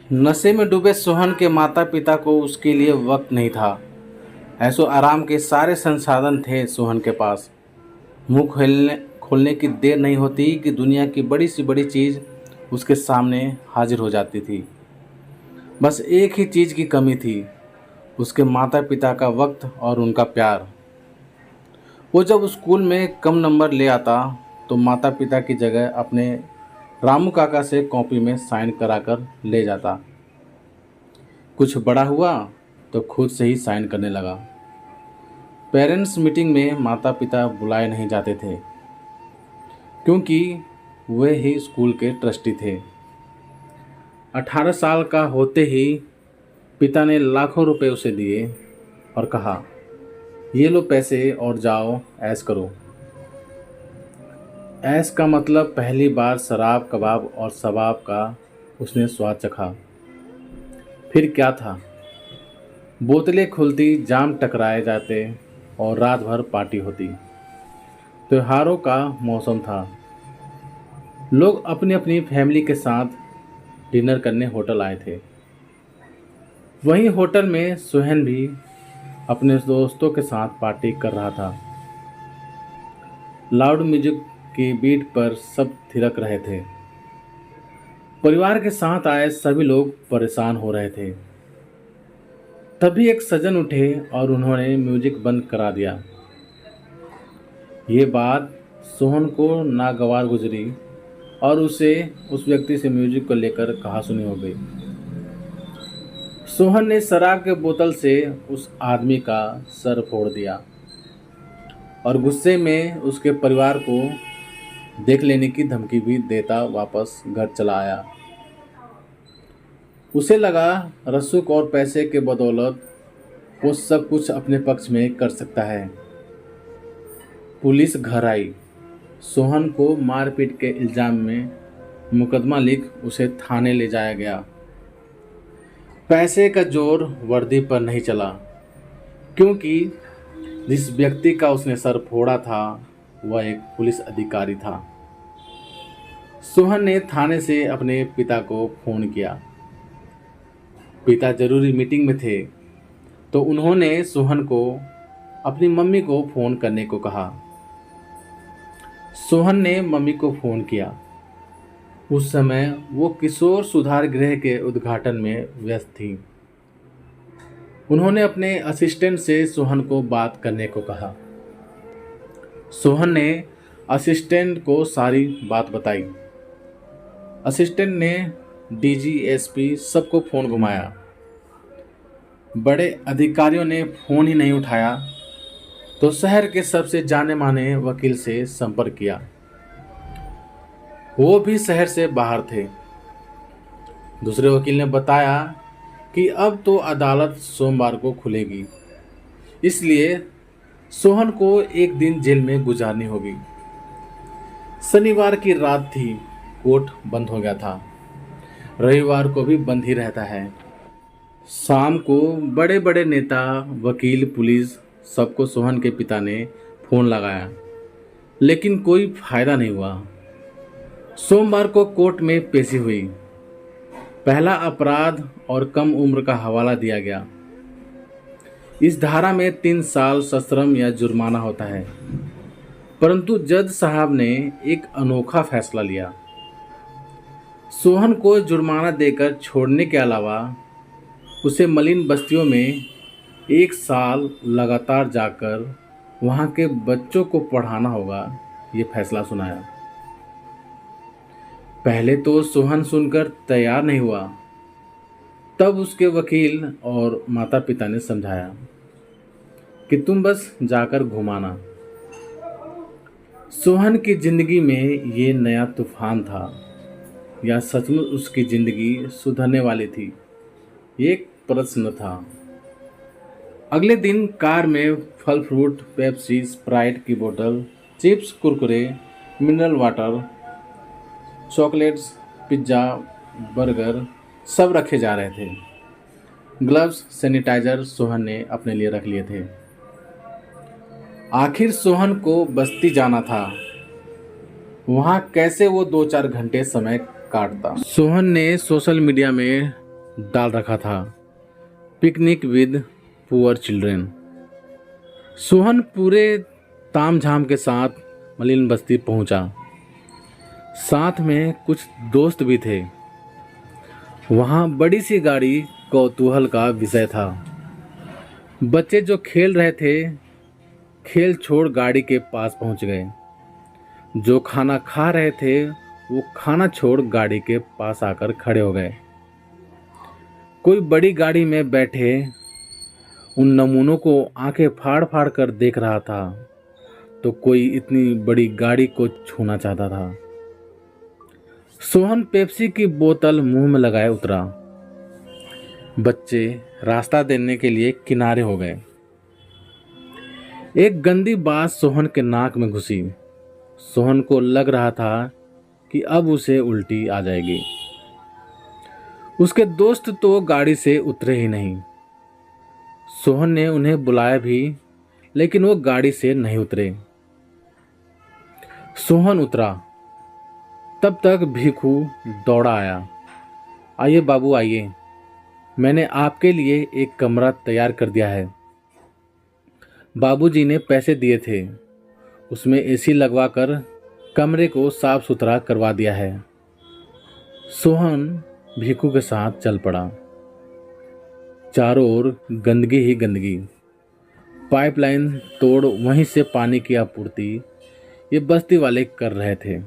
नशे में डूबे सोहन के माता पिता को उसके लिए वक्त नहीं था। ऐशो आराम के सारे संसाधन थे सोहन के पास। मुंह खोलने खोलने की देर नहीं होती कि दुनिया की बड़ी सी बड़ी चीज़ उसके सामने हाजिर हो जाती थी। बस एक ही चीज़ की कमी थी, उसके माता पिता का वक्त और उनका प्यार। वो जब स्कूल में कम नंबर ले आता तो माता पिता की जगह अपने रामू काका से कॉपी में साइन कराकर ले जाता। कुछ बड़ा हुआ तो खुद से ही साइन करने लगा। पेरेंट्स मीटिंग में माता पिता बुलाए नहीं जाते थे क्योंकि वे ही स्कूल के ट्रस्टी थे। 18 साल का होते ही पिता ने लाखों रुपए उसे दिए और कहा, ये लो पैसे और जाओ ऐश करो। ऐश का मतलब पहली बार शराब कबाब और शबाब का उसने स्वाद चखा। फिर क्या था, बोतलें खुलती, जाम टकराए जाते और रात भर पार्टी होती। त्योहारों का मौसम था। लोग अपनी अपनी फैमिली के साथ डिनर करने होटल आए थे। वहीं होटल में सुहन भी अपने दोस्तों के साथ पार्टी कर रहा था। लाउड म्यूजिक की बीट पर सब थिरक रहे थे। परिवार के साथ आए सभी लोग परेशान हो रहे थे। तभी एक सज्जन उठे और उन्होंने म्यूजिक बंद करा दिया। ये बात सोहन को नागवार गुजरी और उसे उस व्यक्ति से म्यूजिक को लेकर कहासुनी हो गई। सोहन ने शराब के बोतल से उस आदमी का सर फोड़ दिया और गुस्से में उसके परिवार को देख लेने की धमकी भी देता वापस घर चला आया। उसे लगा रसूख और पैसे के बदौलत वो सब कुछ अपने पक्ष में कर सकता है। पुलिस घर आई। सोहन को मारपीट के इल्जाम में मुकदमा लिख उसे थाने ले जाया गया। पैसे का जोर वर्दी पर नहीं चला क्योंकि जिस व्यक्ति का उसने सर फोड़ा था वह एक पुलिस अधिकारी था। सोहन ने थाने से अपने पिता को फ़ोन किया। पिता जरूरी मीटिंग में थे तो उन्होंने सोहन को अपनी मम्मी को फ़ोन करने को कहा। सोहन ने मम्मी को फ़ोन किया। उस समय वो किशोर सुधार गृह के उद्घाटन में व्यस्त थी। उन्होंने अपने असिस्टेंट से सोहन को बात करने को कहा। सोहन ने असिस्टेंट को सारी बात बताई। असिस्टेंट ने डीजी, एसपी सबको फ़ोन घुमाया। बड़े अधिकारियों ने फ़ोन ही नहीं उठाया तो शहर के सबसे जाने माने वकील से संपर्क किया। वो भी शहर से बाहर थे। दूसरे वकील ने बताया कि अब तो अदालत सोमवार को खुलेगी, इसलिए सोहन को एक दिन जेल में गुजारनी होगी। शनिवार की रात थी, कोर्ट बंद हो गया था। रविवार को भी बंद ही रहता है। शाम को बड़े बड़े नेता, वकील, पुलिस सबको सोहन के पिता ने फ़ोन लगाया, लेकिन कोई फायदा नहीं हुआ। सोमवार को कोर्ट में पेशी हुई। पहला अपराध और कम उम्र का हवाला दिया गया। इस धारा में 3 साल सश्रम या जुर्माना होता है, परंतु जज साहब ने एक अनोखा फैसला लिया। सोहन को जुर्माना देकर छोड़ने के अलावा उसे मलिन बस्तियों में 1 साल लगातार जाकर वहाँ के बच्चों को पढ़ाना होगा, ये फैसला सुनाया। पहले तो सोहन सुनकर तैयार नहीं हुआ। तब उसके वकील और माता पिता ने समझाया कि तुम बस जाकर घुमाना। सोहन की जिंदगी में ये नया तूफान था या सचमुच उसकी जिंदगी सुधरने वाली थी, एक प्रश्न था। अगले दिन कार में फल फ्रूट, पेप्सी, स्प्राइट की बोतल, chips, Kurkure, mineral water, chocolates, pizza, burger सब रखे जा रहे थे। ग्लव्स, सैनिटाइजर सोहन ने अपने लिए रख लिए थे। आखिर सोहन को बस्ती जाना था। वहाँ कैसे वो 2-4 घंटे समय काटता। सोहन ने सोशल मीडिया में डाल रखा था, picnic with poor children. Sohan पूरे तामझाम के साथ मलिन बस्ती पहुंचा। साथ में कुछ दोस्त भी थे। वहां बड़ी सी गाड़ी कौतूहल का विषय था। बच्चे जो खेल रहे थे, खेल छोड़ गाड़ी के पास पहुंच गए। जो खाना खा रहे थे वो खाना छोड़ गाड़ी के पास आकर खड़े हो गए। कोई बड़ी गाड़ी में बैठे उन नमूनों को आंखें फाड़ फाड़ कर देख रहा था, तो कोई इतनी बड़ी गाड़ी को छूना चाहता था। सोहन पेप्सी की बोतल मुंह में लगाए उतरा। बच्चे रास्ता देने के लिए किनारे हो गए। एक गंदी बात सोहन के नाक में घुसी। सोहन को लग रहा था कि अब उसे उल्टी आ जाएगी। उसके दोस्त तो गाड़ी से उतरे ही नहीं। सोहन ने उन्हें बुलाया भी, लेकिन वो गाड़ी से नहीं उतरे। सोहन उतरा, तब तक भीखू दौड़ा आया। आइए बाबू आइए, मैंने आपके लिए एक कमरा तैयार कर दिया है। बाबूजी ने पैसे दिए थे, उसमें एसी लगवाकर कमरे को साफ सुथरा करवा दिया है। सोहन भीखू के साथ चल पड़ा। चारों ओर गंदगी ही गंदगी। पाइपलाइन तोड़ वहीं से पानी की आपूर्ति ये बस्ती वाले कर रहे थे।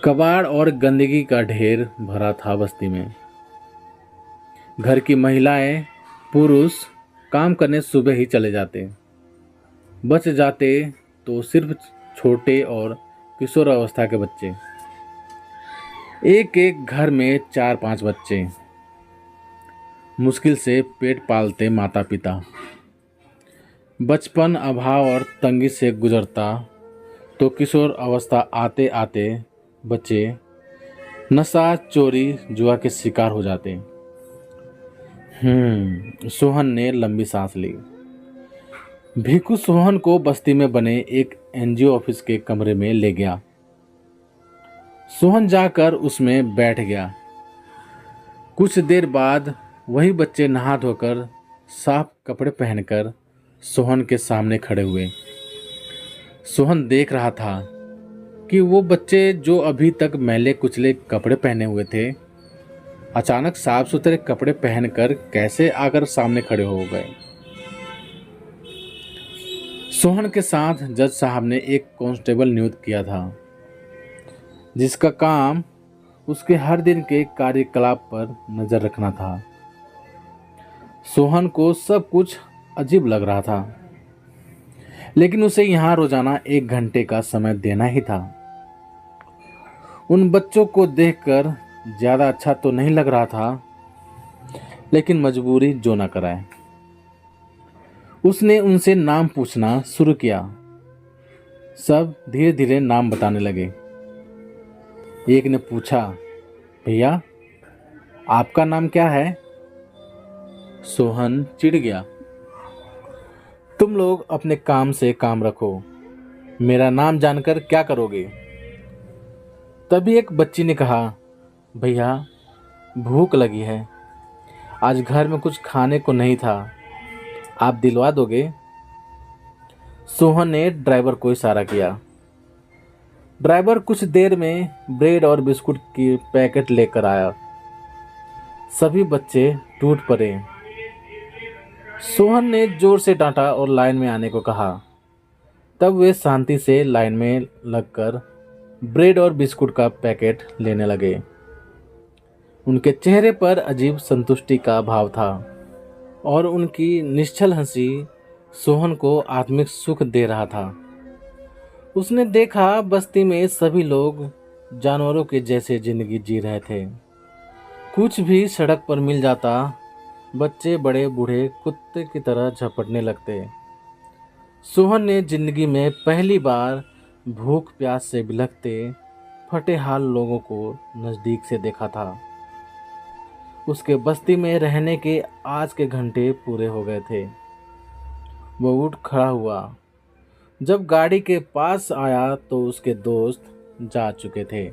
कबाड़ और गंदगी का ढेर भरा था बस्ती में। घर की महिलाएं पुरुष काम करने सुबह ही चले जाते। बच जाते तो सिर्फ छोटे और किशोर अवस्था के बच्चे। एक एक घर में 4-5 बच्चे। मुश्किल से पेट पालते माता पिता। बचपन अभाव और तंगी से गुजरता तो किशोर अवस्था आते आते बच्चे नशा चोरी जुआ के शिकार हो जाते। सोहन ने लंबी सांस ली। भीखू सोहन को बस्ती में बने एक एनजीओ ऑफिस के कमरे में ले गया। सोहन जाकर उसमें बैठ गया। कुछ देर बाद वही बच्चे नहा धोकर साफ कपड़े पहनकर सोहन के सामने खड़े हुए। सोहन देख रहा था कि वो बच्चे जो अभी तक मैले कुचले कपड़े पहने हुए थे, अचानक साफ सुथरे कपड़े पहनकर कैसे आकर सामने खड़े हो गए। सोहन के साथ जज साहब ने एक कांस्टेबल नियुक्त किया था, जिसका काम उसके हर दिन के कार्यकलाप पर नजर रखना था। सोहन को सब कुछ अजीब लग रहा था, लेकिन उसे यहाँ रोजाना 1 घंटे का समय देना ही था। उन बच्चों को देखकर ज्यादा अच्छा तो नहीं लग रहा था, लेकिन मजबूरी जो ना कराए। उसने उनसे नाम पूछना शुरू किया। सब धीरे धीरे नाम बताने लगे। एक ने पूछा, भैया आपका नाम क्या है? सोहन चिढ़ गया। तुम लोग अपने काम से काम रखो, मेरा नाम जानकर क्या करोगे? तभी एक बच्ची ने कहा, भैया भूख लगी है, आज घर में कुछ खाने को नहीं था, आप दिलवा दोगे? सोहन ने ड्राइवर को इशारा किया। ड्राइवर कुछ देर में ब्रेड और बिस्कुट की पैकेट लेकर आया। सभी बच्चे टूट पड़े। सोहन ने जोर से डांटा और लाइन में आने को कहा। तब वे शांति से लाइन में लगकर ब्रेड और बिस्कुट का पैकेट लेने लगे। उनके चेहरे पर अजीब संतुष्टि का भाव था और उनकी निश्चल हंसी सोहन को आत्मिक सुख दे रहा था। उसने देखा बस्ती में सभी लोग जानवरों के जैसे जिंदगी जी रहे थे। कुछ भी सड़क पर मिल जाता, बच्चे बड़े बूढ़े कुत्ते की तरह झपटने लगते। सोहन ने जिंदगी में पहली बार भूख प्यास से बिलखते फटे हाल लोगों को नज़दीक से देखा था। उसके बस्ती में रहने के आज के घंटे पूरे हो गए थे। वो उठ खड़ा हुआ। जब गाड़ी के पास आया तो उसके दोस्त जा चुके थे।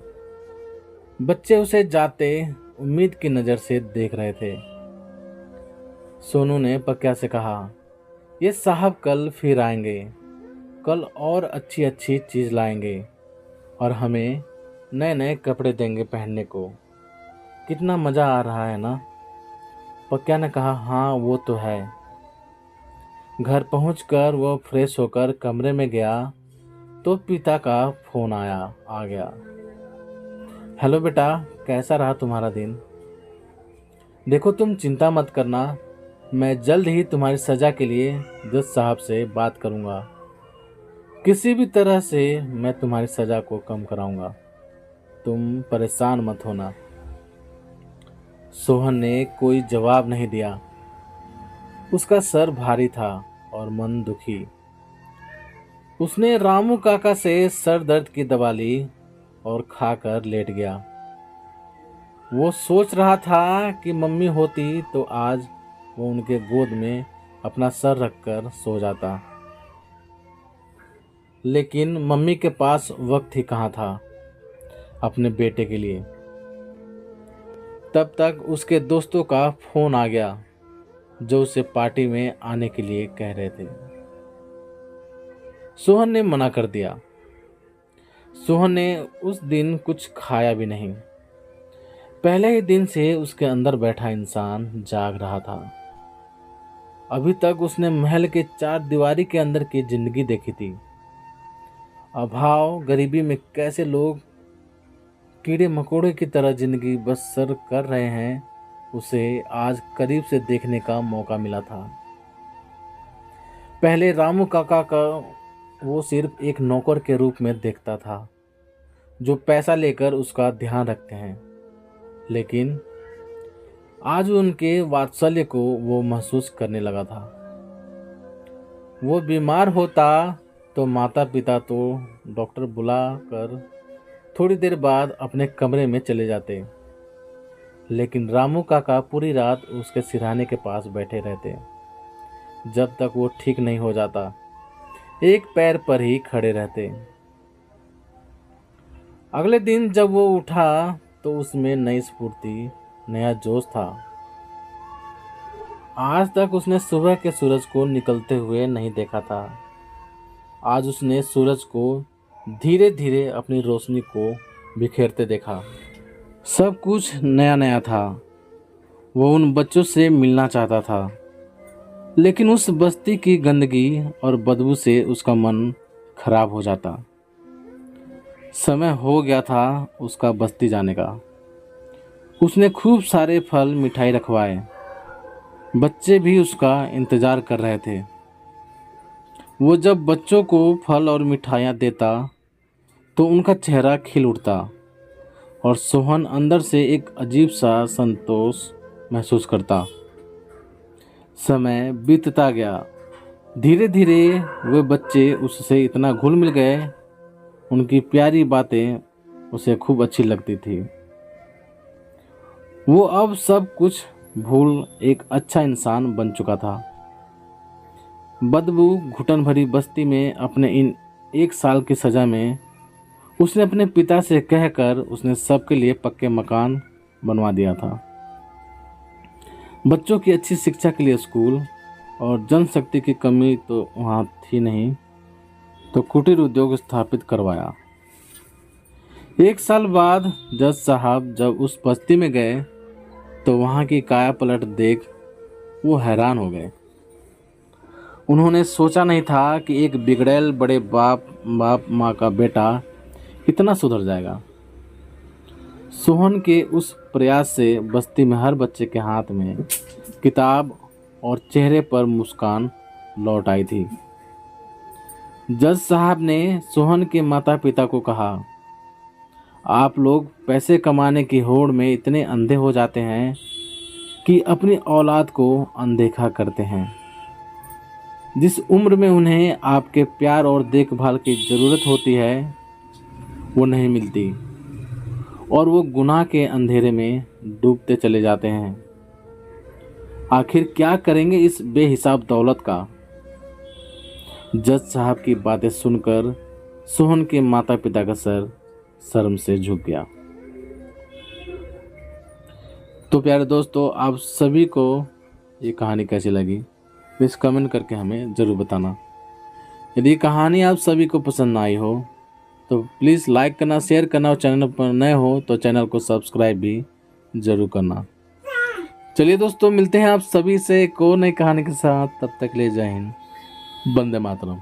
बच्चे उसे जाते उम्मीद की नज़र से देख रहे थे। सोनू ने पक्या से कहा, ये साहब कल फिर आएंगे, कल और अच्छी अच्छी चीज़ लाएंगे और हमें नए नए कपड़े देंगे पहनने को। कितना मज़ा आ रहा है ना। पक्या ने कहा, हाँ वो तो है। घर पहुंचकर वो फ्रेश होकर कमरे में गया तो पिता का फोन आ गया। हेलो बेटा, कैसा रहा तुम्हारा दिन? देखो तुम चिंता मत करना, मैं जल्द ही तुम्हारी सज़ा के लिए जज साहब से बात करूंगा। किसी भी तरह से मैं तुम्हारी सज़ा को कम कराऊंगा, तुम परेशान मत होना। सोहन ने कोई जवाब नहीं दिया। उसका सर भारी था और मन दुखी। उसने रामू काका से सर दर्द की दवा ली और खाकर लेट गया। वो सोच रहा था कि मम्मी होती तो आज वो उनके गोद में अपना सर रखकर सो जाता, लेकिन मम्मी के पास वक्त ही कहाँ था अपने बेटे के लिए। तब तक उसके दोस्तों का फोन आ गया जो उसे पार्टी में आने के लिए कह रहे थे। सोहन ने मना कर दिया। सोहन ने उस दिन कुछ खाया भी नहीं। पहले ही दिन से उसके अंदर बैठा इंसान जाग रहा था। अभी तक उसने महल के 4 दीवारी के अंदर की जिंदगी देखी थी। अभाव गरीबी में कैसे लोग कीड़े मकोड़े की तरह जिंदगी बसर कर रहे हैं, उसे आज करीब से देखने का मौका मिला था। पहले रामू काका का वो सिर्फ एक नौकर के रूप में देखता था जो पैसा लेकर उसका ध्यान रखते हैं, लेकिन आज उनके वात्सल्य को वो महसूस करने लगा था। वो बीमार होता तो माता पिता तो डॉक्टर बुलाकर थोड़ी देर बाद अपने कमरे में चले जाते, लेकिन रामू काका पूरी रात उसके सिरहाने के पास बैठे रहते जब तक वो ठीक नहीं हो जाता। एक पैर पर ही खड़े रहते। अगले दिन जब वो उठा तो उसमें नई स्फूर्ति, नया जोश था। आज तक उसने सुबह के सूरज को निकलते हुए नहीं देखा था। आज उसने सूरज को धीरे धीरे अपनी रोशनी को बिखेरते देखा। सब कुछ नया नया था। वो उन बच्चों से मिलना चाहता था, लेकिन उस बस्ती की गंदगी और बदबू से उसका मन खराब हो जाता। समय हो गया था उसका बस्ती जाने का। उसने खूब सारे फल मिठाई रखवाए। बच्चे भी उसका इंतज़ार कर रहे थे। वो जब बच्चों को फल और मिठाइयाँ देता तो उनका चेहरा खिल उठता और सोहन अंदर से एक अजीब सा संतोष महसूस करता। समय बीतता गया। धीरे धीरे वे बच्चे उससे इतना घुल मिल गए, उनकी प्यारी बातें उसे खूब अच्छी लगती थी। वो अब सब कुछ भूल एक अच्छा इंसान बन चुका था। बदबू घुटन भरी बस्ती में अपने इन 1 साल की सज़ा में उसने अपने पिता से कहकर उसने सबके लिए पक्के मकान बनवा दिया था। बच्चों की अच्छी शिक्षा के लिए स्कूल और जनशक्ति की कमी तो वहाँ थी नहीं, तो कुटीर उद्योग स्थापित करवाया। 1 साल बाद जज साहब जब उस बस्ती में गए तो वहाँ की काया पलट देख वो हैरान हो गए। उन्होंने सोचा नहीं था कि एक बिगड़ैल बड़े बाप माँ का बेटा इतना सुधर जाएगा। सोहन के उस प्रयास से बस्ती में हर बच्चे के हाथ में किताब और चेहरे पर मुस्कान लौट आई थी। जज साहब ने सोहन के माता पिता को कहा, आप लोग पैसे कमाने की होड़ में इतने अंधे हो जाते हैं कि अपनी औलाद को अनदेखा करते हैं। जिस उम्र में उन्हें आपके प्यार और देखभाल की ज़रूरत होती है वो नहीं मिलती और वो गुनाह के अंधेरे में डूबते चले जाते हैं। आखिर क्या करेंगे इस बेहिसाब दौलत का? जज साहब की बातें सुनकर सोहन के माता पिता का सर शर्म से झुक गया। तो प्यारे दोस्तों, आप सभी को ये कहानी कैसी लगी प्लीज़ कमेंट करके हमें ज़रूर बताना। यदि ये कहानी आप सभी को पसंद आई हो तो प्लीज़ लाइक करना, शेयर करना और चैनल पर नए हो तो चैनल को सब्सक्राइब भी ज़रूर करना। चलिए दोस्तों, मिलते हैं आप सभी से एक और नई कहानी के साथ। तब तक ले जय हिंद, वंदे मातरम।